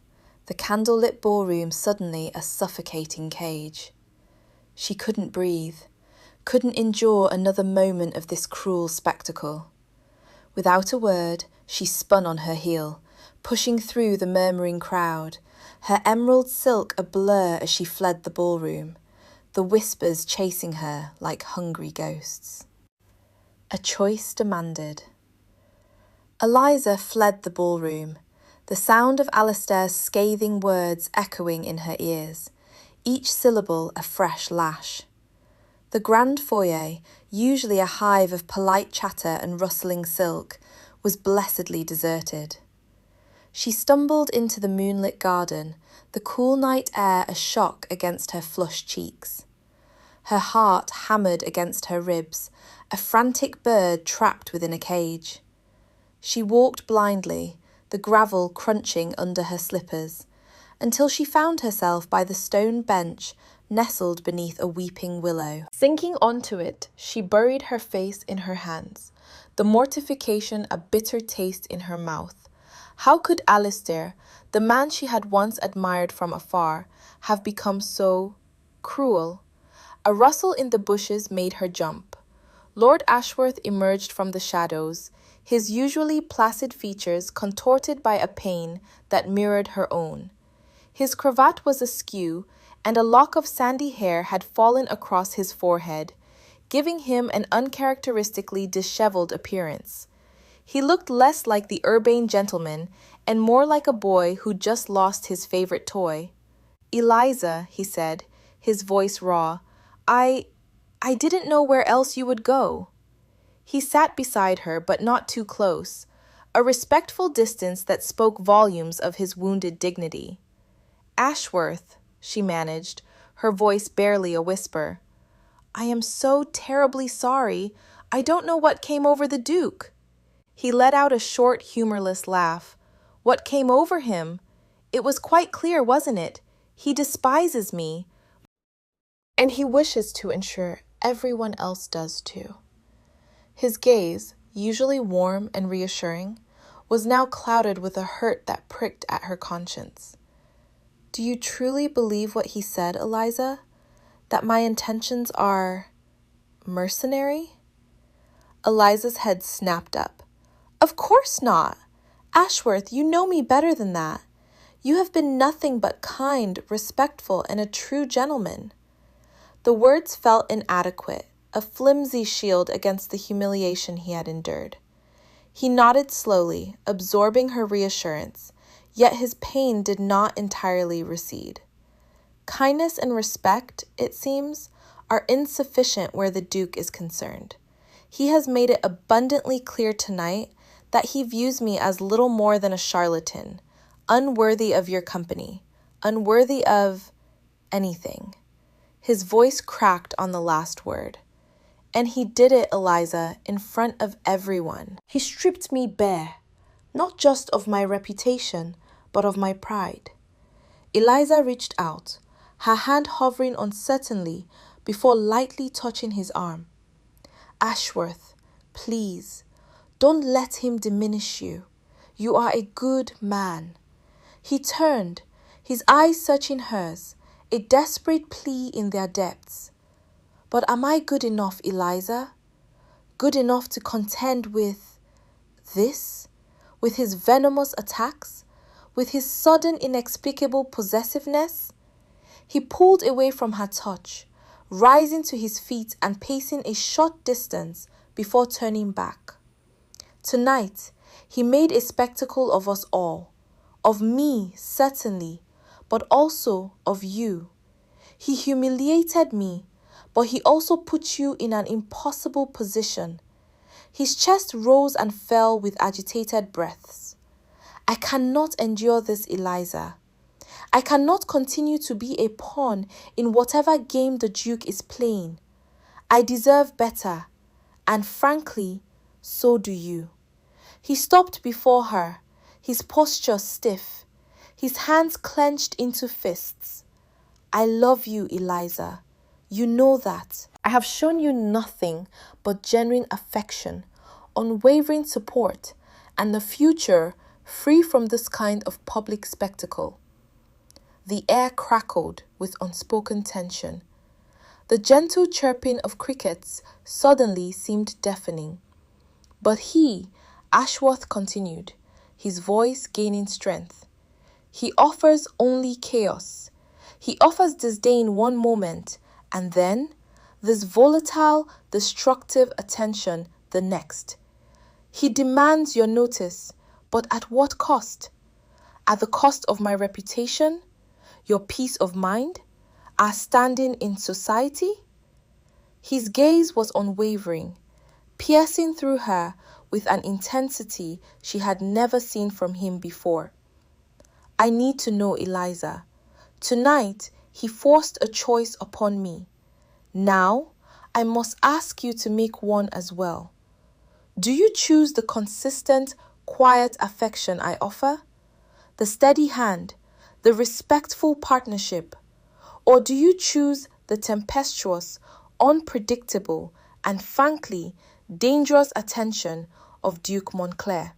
the candle-lit ballroom suddenly a suffocating cage. She couldn't breathe, couldn't endure another moment of this cruel spectacle. Without a word, she spun on her heel, pushing through the murmuring crowd, her emerald silk a blur as she fled the ballroom, the whispers chasing her like hungry ghosts. A choice demanded. Eliza fled the ballroom, the sound of Alistair's scathing words echoing in her ears, each syllable a fresh lash. The grand foyer, usually a hive of polite chatter and rustling silk, was blessedly deserted. She stumbled into the moonlit garden, the cool night air a shock against her flushed cheeks. Her heart hammered against her ribs, a frantic bird trapped within a cage. She walked blindly, the gravel crunching under her slippers, until she found herself by the stone bench nestled beneath a weeping willow. Sinking onto it, she buried her face in her hands, the mortification a bitter taste in her mouth. How could Alistair, the man she had once admired from afar, have become so cruel? A rustle in the bushes made her jump. Lord Ashworth emerged from the shadows, his usually placid features contorted by a pain that mirrored her own. His cravat was askew, and a lock of sandy hair had fallen across his forehead, giving him an uncharacteristically disheveled appearance. He looked less like the urbane gentleman and more like a boy who just lost his favorite toy. "Eliza," he said, his voice raw, I didn't know where else you would go." He sat beside her, but not too close, a respectful distance that spoke volumes of his wounded dignity. "Ashworth," she managed, her voice barely a whisper. "I am so terribly sorry. I don't know what came over the Duke." He let out a short, humorless laugh. "What came over him? It was quite clear, wasn't it? He despises me. And he wishes to ensure everyone else does too." His gaze, usually warm and reassuring, was now clouded with a hurt that pricked at her conscience. "Do you truly believe what he said, Eliza? That my intentions are mercenary?" Eliza's head snapped up. "Of course not. Ashworth, you know me better than that. You have been nothing but kind, respectful, and a true gentleman." The words felt inadequate, a flimsy shield against the humiliation he had endured. He nodded slowly, absorbing her reassurance, yet his pain did not entirely recede. Kindness and respect, it seems, are insufficient where the Duke is concerned. He has made it abundantly clear tonight that he views me as little more than a charlatan, unworthy of your company, unworthy of anything. His voice cracked on the last word. "And he did it, Eliza, in front of everyone. He stripped me bare, not just of my reputation, but of my pride." Eliza reached out, her hand hovering uncertainly before lightly touching his arm. "Ashworth, please, don't let him diminish you. You are a good man." He turned, his eyes searching hers, a desperate plea in their depths. "But am I good enough, Eliza? Good enough to contend with this? with his venomous attacks, with his sudden inexplicable possessiveness. He pulled away from her touch, rising to his feet and pacing a short distance before turning back. Tonight, he made a spectacle of us all, of me, certainly, but also of you. He humiliated me, but he also put you in an impossible position. His chest rose and fell with agitated breaths. I cannot endure this, Eliza. I cannot continue to be a pawn in whatever game the Duke is playing. I deserve better, and frankly, so do you. He stopped before her, his posture stiff, his hands clenched into fists. I love you, Eliza. You know that. I have shown you nothing but genuine affection, unwavering support, and a future free from this kind of public spectacle. The air crackled with unspoken tension. The gentle chirping of crickets suddenly seemed deafening. But he, Ashworth, continued, his voice gaining strength. He offers only chaos. He offers disdain one moment, and then this volatile, destructive attention the next. He demands your notice, but at what cost? At the cost of my reputation? Your peace of mind? Our standing in society? His gaze was unwavering, piercing through her with an intensity she had never seen from him before. I need to know, Eliza. Tonight, he forced a choice upon me. Now, I must ask you to make one as well. Do you choose the consistent, quiet affection I offer? The steady hand, the respectful partnership? Or do you choose the tempestuous, unpredictable, and frankly, dangerous attention of Duke Montclair?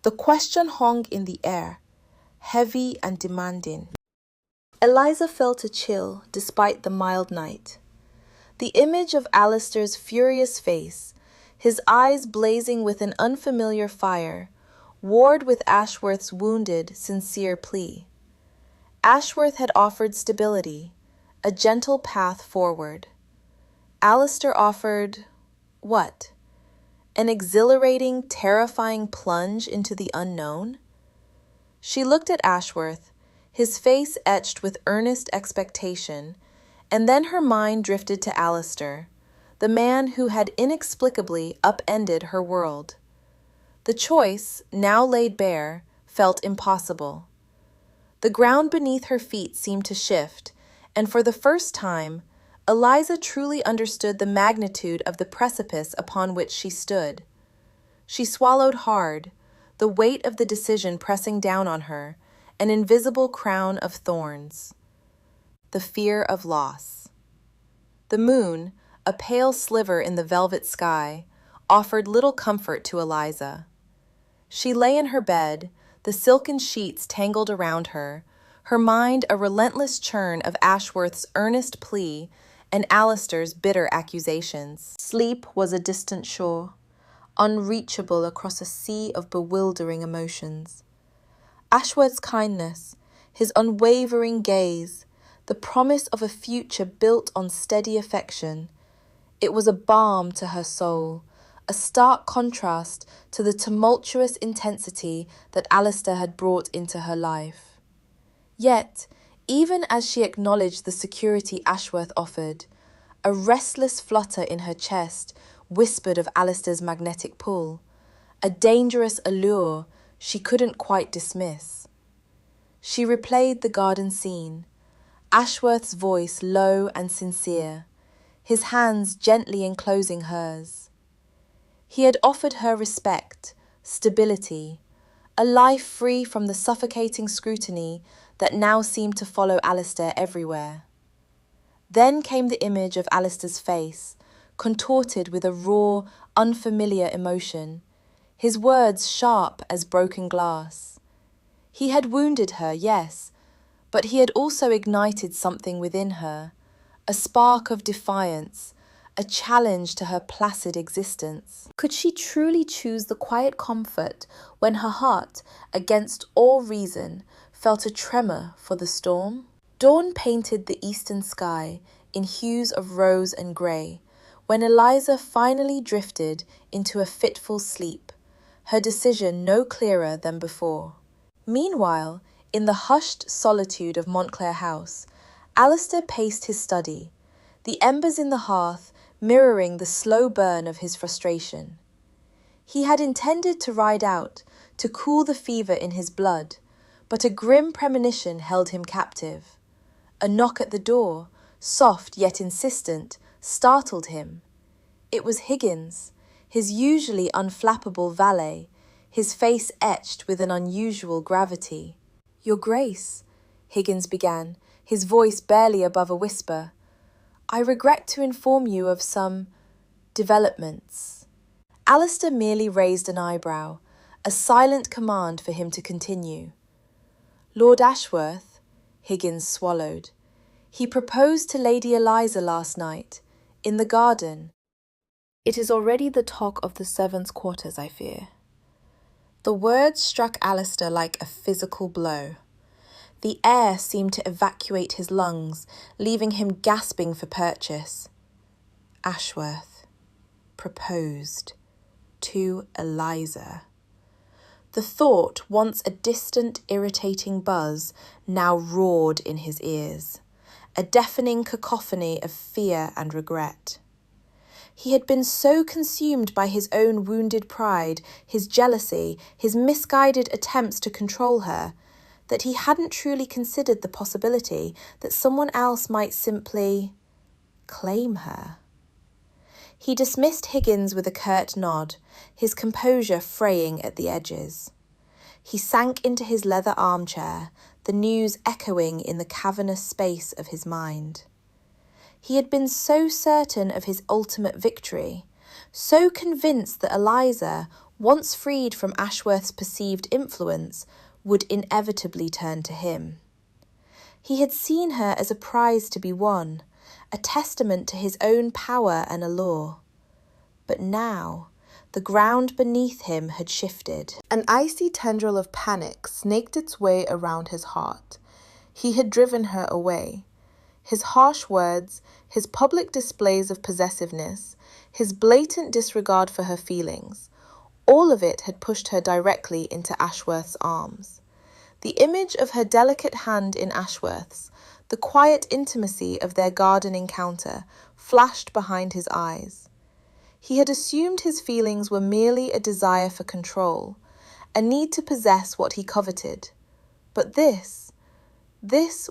The question hung in the air, heavy and demanding. Eliza felt a chill despite the mild night. The image of Alistair's furious face, his eyes blazing with an unfamiliar fire, warred with Ashworth's wounded, sincere plea. Ashworth had offered stability, a gentle path forward. Alistair offered, what? An exhilarating, terrifying plunge into the unknown? She looked at Ashworth, his face etched with earnest expectation, and then her mind drifted to Alistair, the man who had inexplicably upended her world. The choice, now laid bare, felt impossible. The ground beneath her feet seemed to shift, and for the first time, Eliza truly understood the magnitude of the precipice upon which she stood. She swallowed hard, the weight of the decision pressing down on her, an invisible crown of thorns. The fear of loss. The moon, a pale sliver in the velvet sky, offered little comfort to Eliza. She lay in her bed, the silken sheets tangled around her, her mind a relentless churn of Ashworth's earnest plea and Alistair's bitter accusations. Sleep was a distant shore, unreachable across a sea of bewildering emotions. Ashworth's kindness, his unwavering gaze, the promise of a future built on steady affection, it was a balm to her soul, a stark contrast to the tumultuous intensity that Alistair had brought into her life. Yet, even as she acknowledged the security Ashworth offered, a restless flutter in her chest whispered of Alistair's magnetic pull, a dangerous allure she couldn't quite dismiss. She replayed the garden scene, Ashworth's voice low and sincere, his hands gently enclosing hers. He had offered her respect, stability, a life free from the suffocating scrutiny that now seemed to follow Alistair everywhere. Then came the image of Alistair's face, contorted with a raw, unfamiliar emotion, his words sharp as broken glass. He had wounded her, yes, but he had also ignited something within her, a spark of defiance, a challenge to her placid existence. Could she truly choose the quiet comfort when her heart, against all reason, felt a tremor for the storm? Dawn painted the eastern sky in hues of rose and grey, when Eliza finally drifted into a fitful sleep, her decision no clearer than before. Meanwhile, in the hushed solitude of Montclair House, Alistair paced his study, the embers in the hearth mirroring the slow burn of his frustration. He had intended to ride out, to cool the fever in his blood, but a grim premonition held him captive. A knock at the door, soft yet insistent, startled him. It was Higgins, his usually unflappable valet, his face etched with an unusual gravity. "Your Grace," Higgins began, his voice barely above a whisper, "I regret to inform you of some developments." Alistair merely raised an eyebrow, a silent command for him to continue. "Lord Ashworth," Higgins swallowed. "He proposed to Lady Eliza last night, in the garden." "It is already the talk of the servants' quarters, I fear." The words struck Alistair like a physical blow. The air seemed to evacuate his lungs, leaving him gasping for purchase. Ashworth proposed to Eliza. The thought, once a distant, irritating buzz, now roared in his ears, a deafening cacophony of fear and regret. He had been so consumed by his own wounded pride, his jealousy, his misguided attempts to control her, that he hadn't truly considered the possibility that someone else might simply claim her. He dismissed Higgins with a curt nod, his composure fraying at the edges. He sank into his leather armchair, the news echoing in the cavernous space of his mind. He had been so certain of his ultimate victory, so convinced that Eliza, once freed from Ashworth's perceived influence, would inevitably turn to him. He had seen her as a prize to be won, a testament to his own power and allure. But now, the ground beneath him had shifted. An icy tendril of panic snaked its way around his heart. He had driven her away. His harsh words, his public displays of possessiveness, his blatant disregard for her feelings, all of it had pushed her directly into Ashworth's arms. The image of her delicate hand in Ashworth's, the quiet intimacy of their garden encounter, flashed behind his eyes. He had assumed his feelings were merely a desire for control, a need to possess what he coveted. But this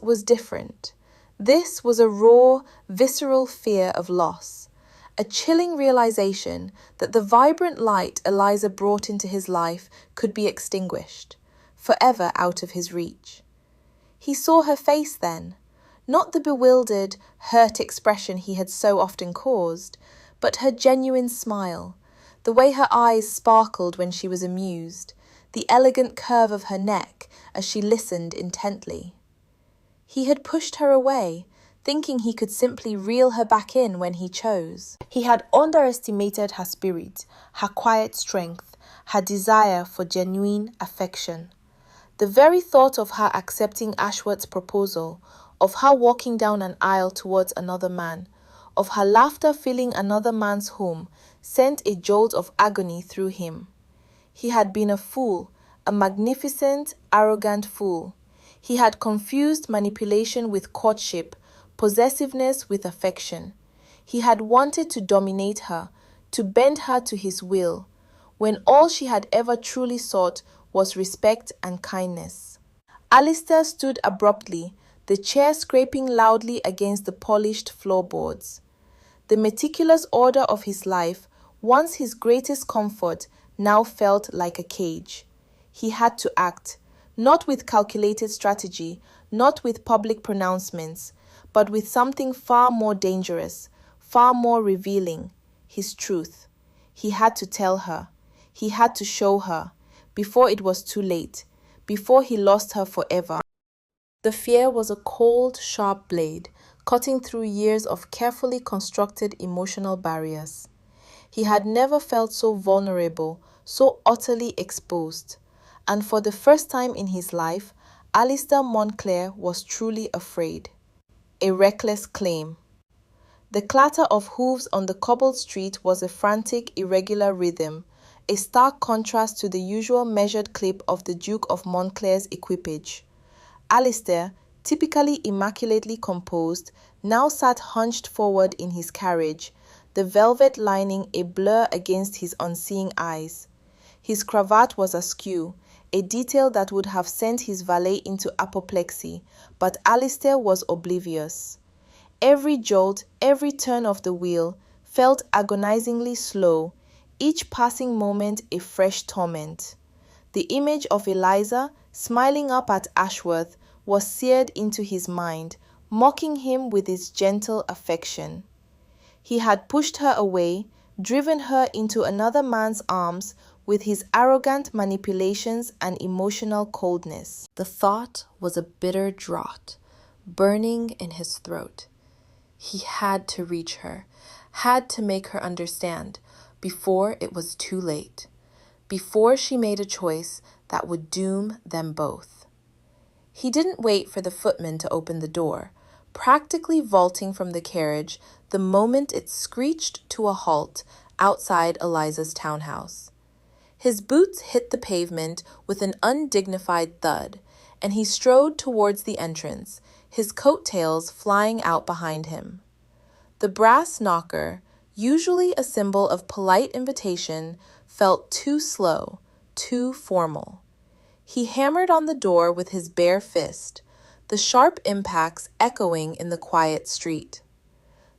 was different. This was a raw, visceral fear of loss, a chilling realization that the vibrant light Eliza brought into his life could be extinguished, forever out of his reach. He saw her face then, not the bewildered, hurt expression he had so often caused, but her genuine smile, the way her eyes sparkled when she was amused, the elegant curve of her neck as she listened intently. He had pushed her away, thinking he could simply reel her back in when he chose. He had underestimated her spirit, her quiet strength, her desire for genuine affection. The very thought of her accepting Ashworth's proposal, of her walking down an aisle towards another man, of her laughter filling another man's home, sent a jolt of agony through him. He had been a fool, a magnificent, arrogant fool. He had confused manipulation with courtship, possessiveness with affection. He had wanted to dominate her, to bend her to his will, when all she had ever truly sought was respect and kindness. Alistair stood abruptly, the chair scraping loudly against the polished floorboards. The meticulous order of his life, once his greatest comfort, now felt like a cage. He had to act, not with calculated strategy, not with public pronouncements, but with something far more dangerous, far more revealing, his truth. He had to tell her. He had to show her, before it was too late, before he lost her forever. The fear was a cold, sharp blade, cutting through years of carefully constructed emotional barriers. He had never felt so vulnerable, so utterly exposed. And for the first time in his life, Alistair Montclair was truly afraid. A reckless claim. The clatter of hooves on the cobbled street was a frantic, irregular rhythm, a stark contrast to the usual measured clip of the Duke of Montclair's equipage. Alistair, typically immaculately composed, now sat hunched forward in his carriage, the velvet lining a blur against his unseeing eyes. His cravat was askew, a detail that would have sent his valet into apoplexy, but Alistair was oblivious. Every jolt, every turn of the wheel felt agonizingly slow, each passing moment a fresh torment. The image of Eliza, smiling up at Ashworth, was seared into his mind, mocking him with its gentle affection. He had pushed her away, driven her into another man's arms with his arrogant manipulations and emotional coldness. The thought was a bitter draught, burning in his throat. He had to reach her, had to make her understand, before it was too late, before she made a choice that would doom them both. He didn't wait for the footman to open the door, practically vaulting from the carriage the moment it screeched to a halt outside Eliza's townhouse. His boots hit the pavement with an undignified thud, and he strode towards the entrance, his coat-tails flying out behind him. The brass knocker, usually a symbol of polite invitation, felt too slow, too formal. He hammered on the door with his bare fist, the sharp impacts echoing in the quiet street.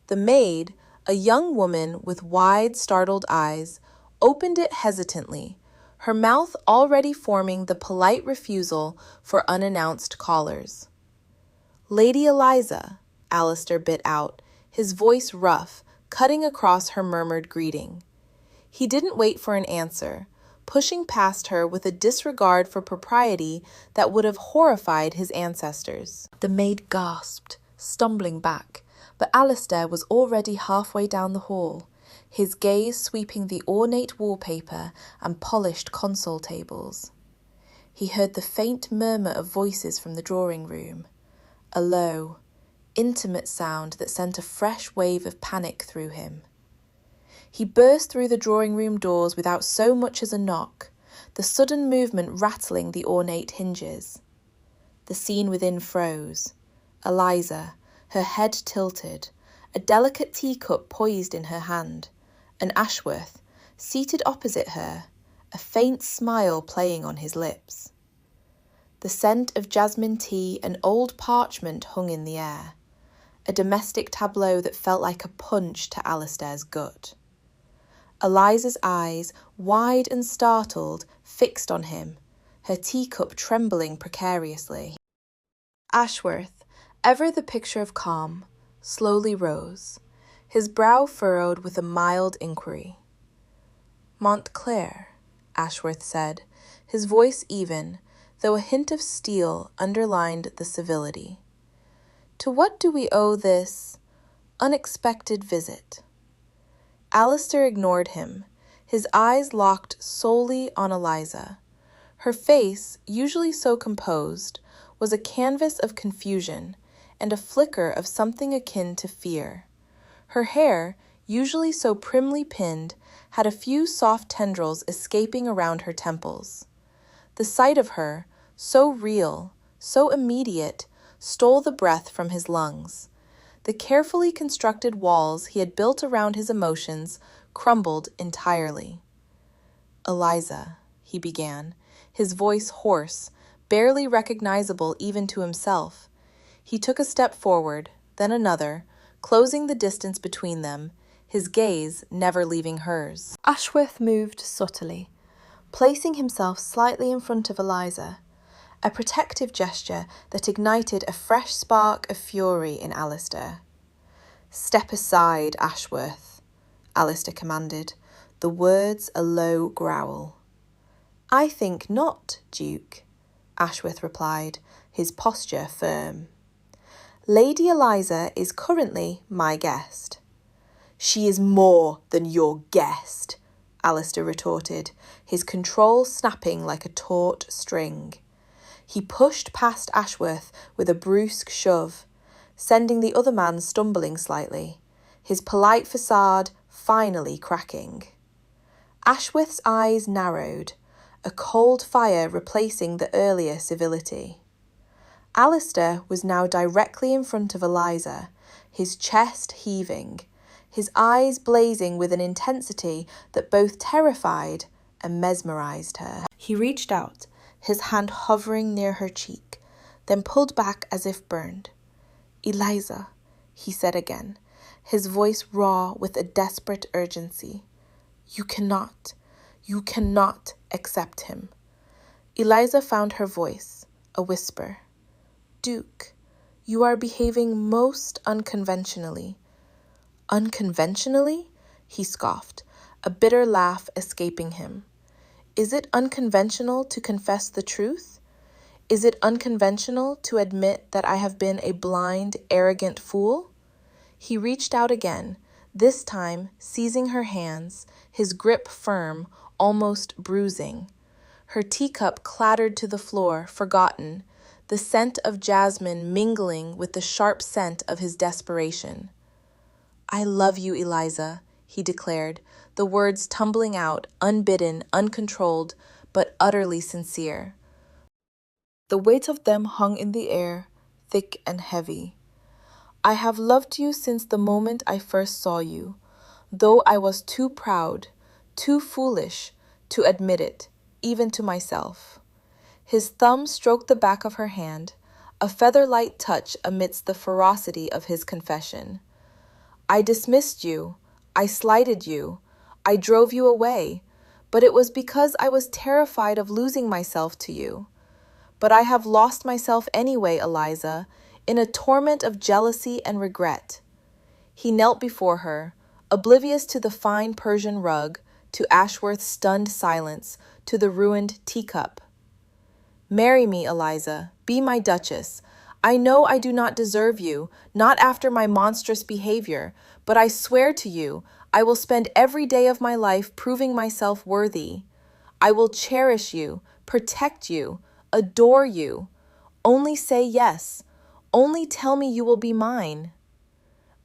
The maid, a young woman with wide, startled eyes, opened it hesitantly, her mouth already forming the polite refusal for unannounced callers. "Lady Eliza," Alistair bit out, his voice rough, cutting across her murmured greeting. He didn't wait for an answer, pushing past her with a disregard for propriety that would have horrified his ancestors. The maid gasped, stumbling back, but Alistair was already halfway down the hall, his gaze sweeping the ornate wallpaper and polished console tables. He heard the faint murmur of voices from the drawing room, a low, intimate sound that sent a fresh wave of panic through him. He burst through the drawing room doors without so much as a knock, the sudden movement rattling the ornate hinges. The scene within froze. Eliza, her head tilted, a delicate teacup poised in her hand, and Ashworth, seated opposite her, a faint smile playing on his lips. The scent of jasmine tea and old parchment hung in the air, a domestic tableau that felt like a punch to Alistair's gut. Eliza's eyes, wide and startled, fixed on him, her teacup trembling precariously. Ashworth, ever the picture of calm, slowly rose, his brow furrowed with a mild inquiry. "Montclair," Ashworth said, his voice even, though a hint of steel underlined the civility. "To what do we owe this unexpected visit?" Alistair ignored him, his eyes locked solely on Eliza. Her face, usually so composed, was a canvas of confusion and a flicker of something akin to fear. Her hair, usually so primly pinned, had a few soft tendrils escaping around her temples. The sight of her, so real, so immediate, stole the breath from his lungs. The carefully constructed walls he had built around his emotions crumbled entirely. "Eliza," he began, his voice hoarse, barely recognizable even to himself. He took a step forward, then another, closing the distance between them, his gaze never leaving hers. Ashworth moved subtly, placing himself slightly in front of Eliza, a protective gesture that ignited a fresh spark of fury in Alistair. "Step aside, Ashworth," Alistair commanded, the words a low growl. "I think not, Duke," Ashworth replied, his posture firm. Lady Eliza is currently my guest. She is more than your guest, Alistair retorted, his control snapping like a taut string. He pushed past Ashworth with a brusque shove, sending the other man stumbling slightly, his polite facade finally cracking. Ashworth's eyes narrowed, a cold fire replacing the earlier civility. Alistair was now directly in front of Eliza, his chest heaving, his eyes blazing with an intensity that both terrified and mesmerized her. He reached out, his hand hovering near her cheek, then pulled back as if burned. "Eliza," he said again, his voice raw with a desperate urgency. You cannot accept him." Eliza found her voice, a whisper. "Duke, you are behaving most unconventionally." "Unconventionally?" he scoffed, a bitter laugh escaping him. "Is it unconventional to confess the truth? Is it unconventional to admit that I have been a blind, arrogant fool?" He reached out again, this time seizing her hands, his grip firm, almost bruising. Her teacup clattered to the floor, forgotten, the scent of jasmine mingling with the sharp scent of his desperation. "I love you, Eliza," he declared, the words tumbling out, unbidden, uncontrolled, but utterly sincere. The weight of them hung in the air, thick and heavy. "I have loved you since the moment I first saw you, though I was too proud, too foolish, to admit it, even to myself." His thumb stroked the back of her hand, a feather-light touch amidst the ferocity of his confession. "I dismissed you, I slighted you, I drove you away, but it was because I was terrified of losing myself to you. But I have lost myself anyway, Eliza, in a torment of jealousy and regret." He knelt before her, oblivious to the fine Persian rug, to Ashworth's stunned silence, to the ruined teacup. "Marry me, Eliza. Be my duchess. I know I do not deserve you, not after my monstrous behavior, but I swear to you, I will spend every day of my life proving myself worthy. I will cherish you, protect you, adore you. Only say yes. Only tell me you will be mine."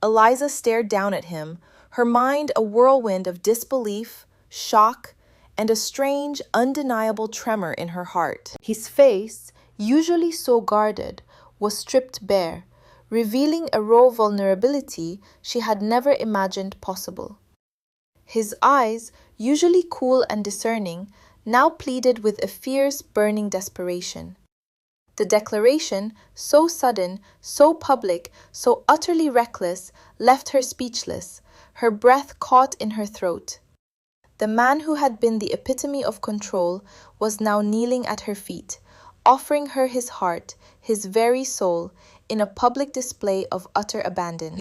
Eliza stared down at him, her mind a whirlwind of disbelief, shock, and a strange, undeniable tremor in her heart. His face, usually so guarded, was stripped bare, revealing a raw vulnerability she had never imagined possible. His eyes, usually cool and discerning, now pleaded with a fierce, burning desperation. The declaration, so sudden, so public, so utterly reckless, left her speechless, her breath caught in her throat. The man who had been the epitome of control was now kneeling at her feet, offering her his heart, his very soul, in a public display of utter abandon.